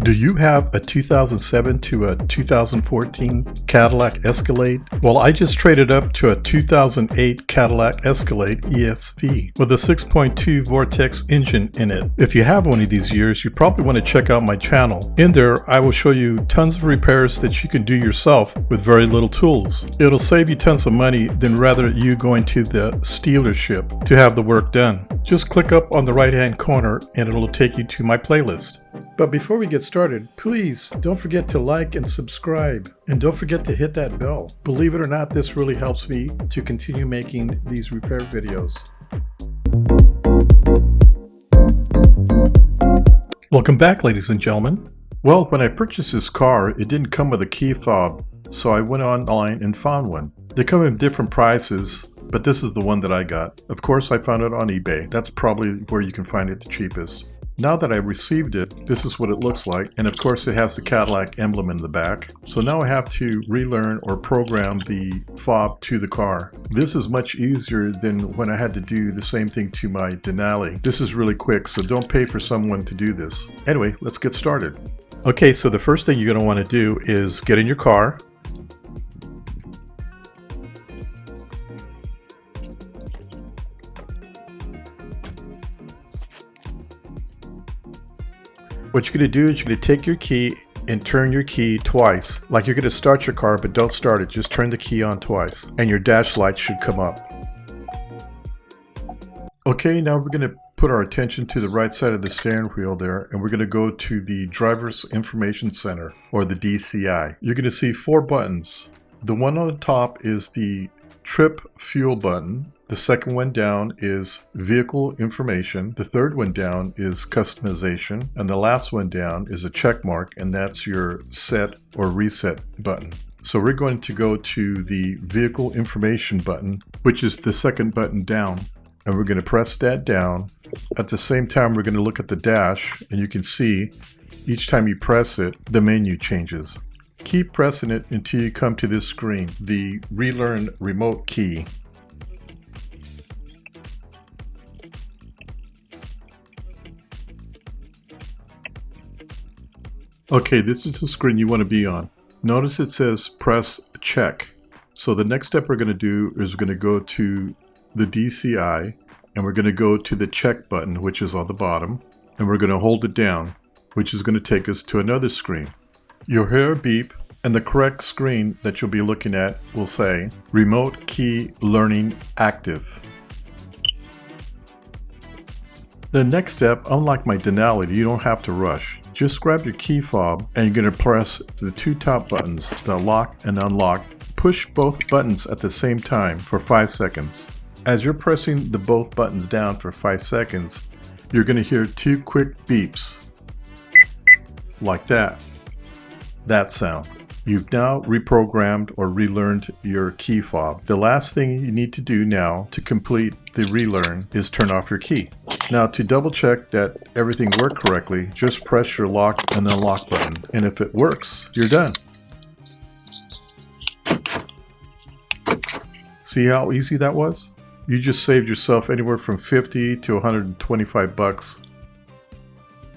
Do you have a 2007 to a 2014 Cadillac Escalade? Well, I just traded up to a 2008 Cadillac Escalade ESV with a 6.2 Vortex engine in it. If you have one of these years, you probably want to check out my channel. In there, I will show you tons of repairs that you can do yourself with very little tools. It'll save you tons of money than rather you going to the dealership to have the work done. Just click up on the right-hand corner and it'll take you to my playlist. But before we get started, please don't forget to like and subscribe, and don't forget to hit that bell. Believe it or not, this really helps me to continue making these repair videos. Welcome back, ladies and gentlemen. Well, when I purchased this car, it didn't come with a key fob, so I went online and found one. They come in different prices, but this is the one that I got. Of course, I found it on eBay. That's probably where you can find it the cheapest. Now that I received it, this is what it looks like, and of course it has the Cadillac emblem in the back. So now I have to relearn or program the fob to the car. This is much easier than when I had to do the same thing to my Denali. This is really quick, so don't pay for someone to do this. Anyway, let's get started. Okay, so the first thing you're going to want to do is get in your car. What you're going to do is you're going to take your key and turn your key twice. Like you're going to start your car, but don't start it. Just turn the key on twice and your dash light should come up. Okay, now we're going to put our attention to the right side of the steering wheel there, and we're going to go to the Driver's Information Center, or the DCI. You're going to see 4 buttons. The one on the top is the Trip Fuel button. The second one down is Vehicle Information. The third one down is Customization. And the last one down is a check mark, and that's your Set or Reset button. So we're going to go to the Vehicle Information button, which is the second button down. And we're going to press that down. At the same time, we're going to look at the dash, and you can see each time you press it, the menu changes. Keep pressing it until you come to this screen, the Relearn remote key. Okay, this is the screen you want to be on. Notice it says press check. So the next step we're going to do is we're going to go to the DCI and we're going to go to the check button, which is on the bottom, and we're going to hold it down, which is going to take us to another screen. You'll hear a beep, and the correct screen that you'll be looking at will say Remote Key Learning Active. The next step, unlike my Denali, you don't have to rush. Just grab your key fob and you're going to press the 2 top buttons, the lock and unlock. Push both buttons at the same time for 5 seconds. As you're pressing the both buttons down for 5 seconds, you're going to hear 2 quick beeps. Like that. That sound. You've now reprogrammed or relearned your key fob. The last thing you need to do now to complete the relearn is turn off your key. Now, to double check that everything worked correctly, just press your lock and unlock button. And if it works, you're done. See how easy that was? You just saved yourself anywhere from 50 to 125 bucks.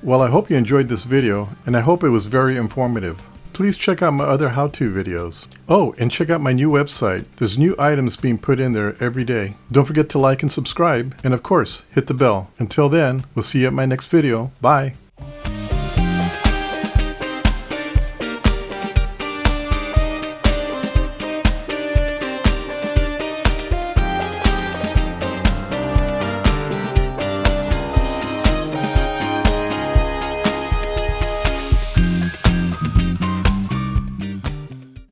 Well, I hope you enjoyed this video, and I hope it was very informative. Please check out my other how-to videos. Oh, and check out my new website. There's new items being put in there every day. Don't forget to like and subscribe, and of course, hit the bell. Until then, we'll see you at my next video. Bye.